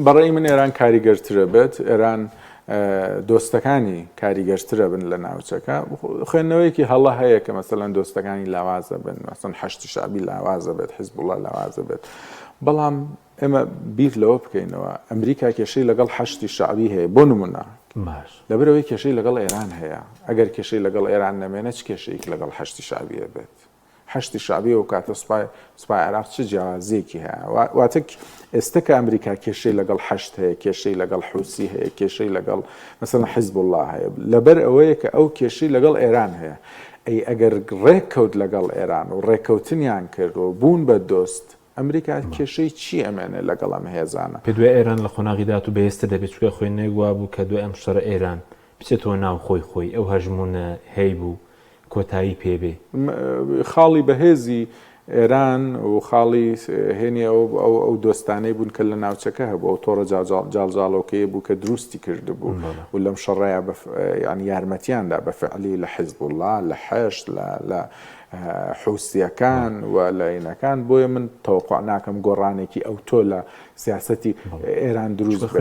بەڕێی من ئێران کاریگەرترە بێت، ئێران دۆستەکانی کاریگەرترە بن لە ناوچەکە. خوێندنەوەیەکی هەڵە هەیە کە مەسەڵەن دۆستەکانی لاوازە بن، مەسەڵەن حەشتی شعبی لاوازە بێت، حیزبوڵڵا لاوازە بێت. بەڵام ئێمە بیر لەوە بکەینەوە ئەمریکا کێشەی لەگەڵ حەشتی شعبی هەیە بۆ نمونە، لەبەرەوەی کێشەی لەگەڵ ئێران هەیە. ئەگەر کێشەی لەگەڵ ئێران نەمێنە چ کێشەیەک لەگەڵ حەشتی شعبیە بێت؟ حەشتی شعبی و کاتە سوپای عێراق چ جیاوازیەکی هەیە؟ واتە ئێستا کە ئەمریکا کێشەی لەگەڵ حەشت هەیە، کێشەی لەگەڵ حوسی هەیە، کێشەی لەگەڵ مەسەڵەن حیزبوڵڵا هەیە، لەبەر ئەوەیە کە ئەو کێشەی لەگەڵ ئێران هەیە. ئەی ئەگەر ڕێککەوت لەگەڵ ئێران و ڕێککەوتنیان کردەوە بوون بە دۆست، ئەمریکا کێشەی چی ئەمێنێ لەگەڵ ئەم هێزانە؟ پێ دوای ئێران لە خۆناغیدات و بەهێستا دەبێت چکە خۆی نەیگووا بوو کە دوای ئەم شەڕە ئێران بچێتەوە ناو خۆی ئەو هەژمونە هەی بوو کۆتایی پێبێ. خاڵی بەهێزی ئێران و خاڵی هێنی ئەو دۆستانەی بوون کە لە ناوچەکە هەبوو، ئەو تۆڕە جاڵجاڵۆکەیە بوو کە دروستی کرد بوو و لەم شەڕەیە ینی یارمەتیاندا بەفعلی لە حیزبوڵڵا، لە حەشت، لە حوسیەکان و لە عینەکان. بۆیە من تەوەقع ناکەم گۆڕانێکی ئەو تۆ لە سیاسەتی ئێران دروست بێت.